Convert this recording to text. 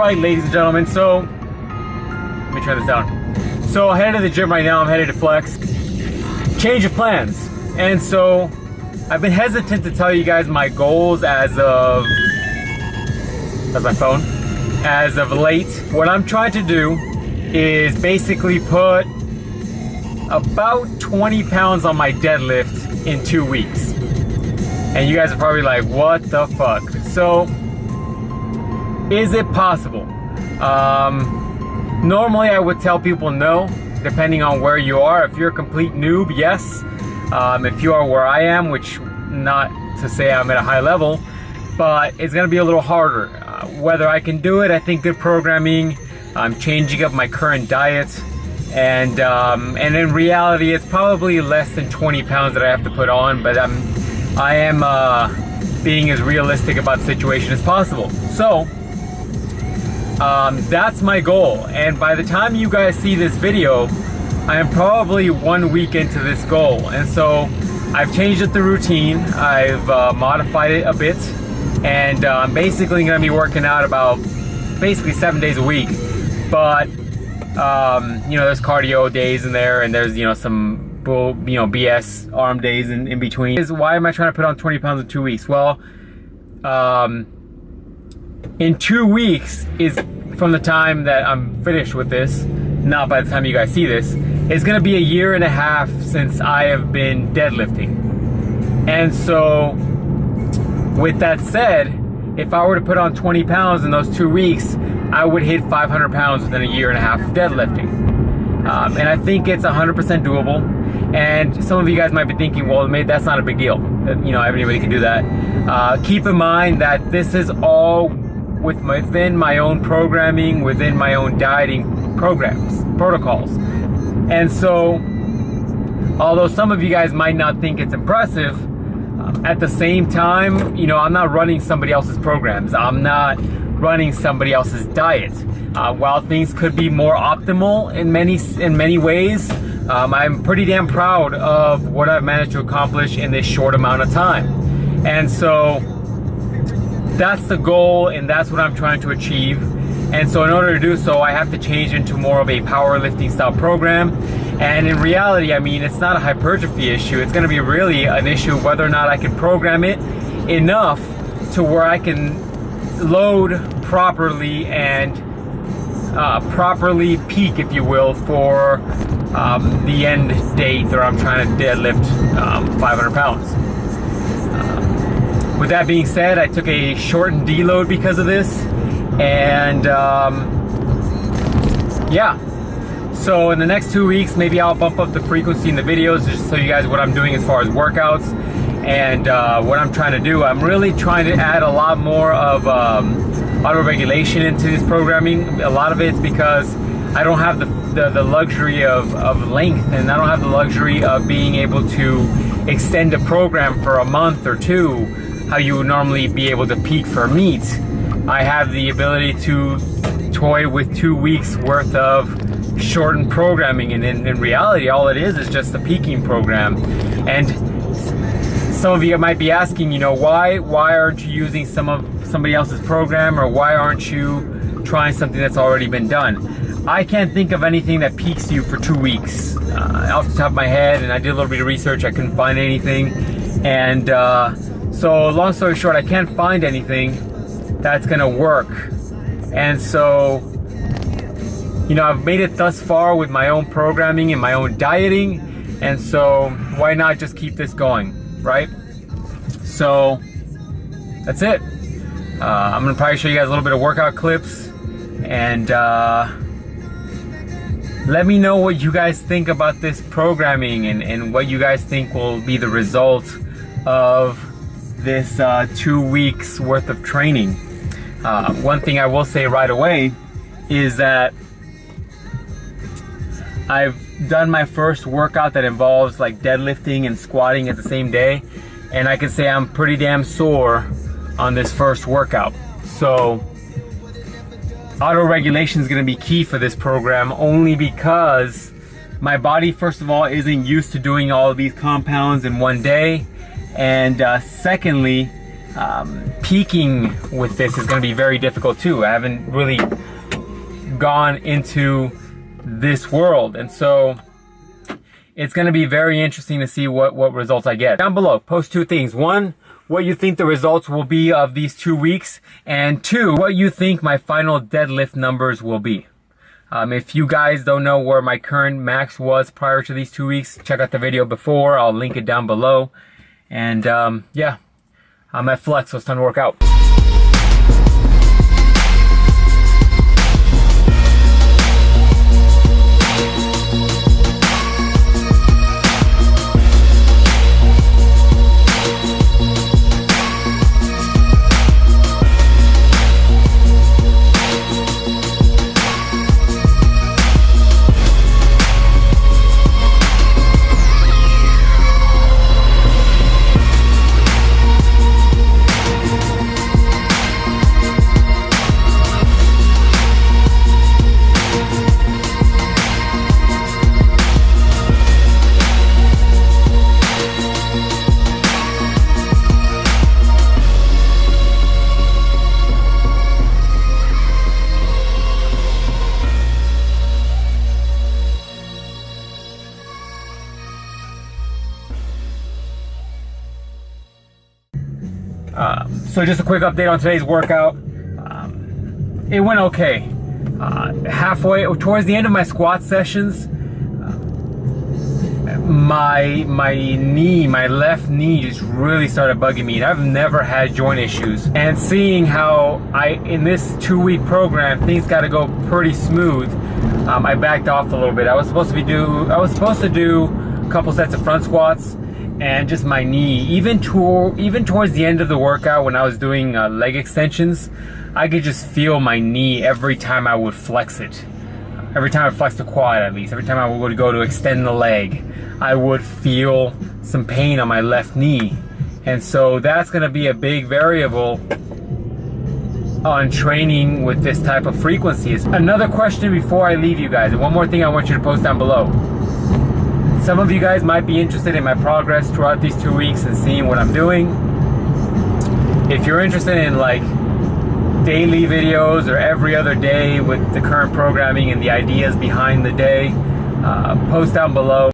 Alright, ladies and gentlemen, so let me turn this down. So headed to the gym right now. I'm headed to flex. Change of plans. And so I've been hesitant to tell you guys my goals as of late. What I'm trying to do is basically put about 20 pounds on my deadlift in 2 weeks. And you guys are probably like, what the fuck? So, is it possible? Normally I would tell people no, depending on where you are. If you're a complete noob, yes. If you are where I am, which not to say I'm at a high level, but it's gonna be a little harder. Whether I can do it, I think good programming, I'm changing up my current diet, and in reality, it's probably less than 20 pounds that I have to put on, but I am being as realistic about the situation as possible. So, that's my goal, and by the time you guys see this video, I am probably 1 week into this goal, and so I've changed up the routine, I've modified it a bit, and I'm basically going to be working out about basically 7 days a week, but you know, there's cardio days in there, and there's, you know, some bull, you know, BS arm days in between. Why am I trying to put on 20 pounds in 2 weeks? Well, in 2 weeks is from the time that I'm finished with this, not by the time you guys see this. It's gonna be 1.5 years since I have been deadlifting. And so, with that said, if I were to put on 20 pounds in those 2 weeks, I would hit 500 pounds within 1.5 years of deadlifting. And I think it's 100% doable. And some of you guys might be thinking, well, maybe that's not a big deal. You know, anybody can do that. Keep in mind that this is all within my own programming, within my own dieting protocols. And so, although some of you guys might not think it's impressive, at the same time, you know, I'm not running somebody else's programs. I'm not running somebody else's diet. While things could be more optimal in many ways, I'm pretty damn proud of what I've managed to accomplish in this short amount of time. And so, that's the goal, and that's what I'm trying to achieve. And so in order to do so, I have to change into more of a powerlifting style program. And in reality, I mean, it's not a hypertrophy issue. It's gonna be really an issue of whether or not I can program it enough to where I can load properly and properly peak, if you will, for the end date where I'm trying to deadlift 500 pounds. With that being said, I took a shortened deload because of this. And yeah, so in the next 2 weeks, maybe I'll bump up the frequency in the videos just to show you guys what I'm doing as far as workouts and what I'm trying to do. I'm really trying to add a lot more of auto-regulation into this programming. A lot of it's because I don't have the luxury of length, and I don't have the luxury of being able to extend a program for a month or two, how you would normally be able to peak for meat. I have the ability to toy with 2 weeks worth of shortened programming, and in reality, all it is just a peaking program. And some of you might be asking, you know, why aren't you using somebody else's program, or why aren't you trying something that's already been done? I can't think of anything that peaks you for 2 weeks off the top of my head, and I did a little bit of research. I couldn't find anything, and so long story short, I can't find anything that's gonna work. And so, you know, I've made it thus far with my own programming and my own dieting, and so why not just keep this going, right? So that's it. I'm gonna probably show you guys a little bit of workout clips, and let me know what you guys think about this programming, and what you guys think will be the result of this 2 weeks worth of training. One thing I will say right away is that I've done my first workout that involves like deadlifting and squatting at the same day, and I can say I'm pretty damn sore on this first workout. So auto-regulation is going to be key for this program, only because my body, first of all, isn't used to doing all of these compounds in one day, and secondly, peaking with this is going to be very difficult too. I haven't really gone into this world, and so it's going to be very interesting to see what results I get. Down below, post two things. One, what you think the results will be of these 2 weeks, and two, what you think my final deadlift numbers will be. If you guys don't know where my current max was prior to these 2 weeks, check out the video before. I'll link it down below. And yeah, I'm at Flex, so it's time to work out. So just a quick update on today's workout. It went okay. Halfway, towards the end of my squat sessions, my left knee just really started bugging me. I've never had joint issues. And seeing how in this 2-week program, things got to go pretty smooth, I backed off a little bit. I was supposed to do a couple sets of front squats, and just my knee, even towards the end of the workout when I was doing leg extensions, I could just feel my knee every time I would flex it. Every time I flex the quad, at least. Every time I would go to extend the leg, I would feel some pain on my left knee. And so that's gonna be a big variable on training with this type of frequency. Another question before I leave you guys, and one more thing I want you to post down below. Some of you guys might be interested in my progress throughout these 2 weeks and seeing what I'm doing. If you're interested in like daily videos or every other day with the current programming and the ideas behind the day, post down below.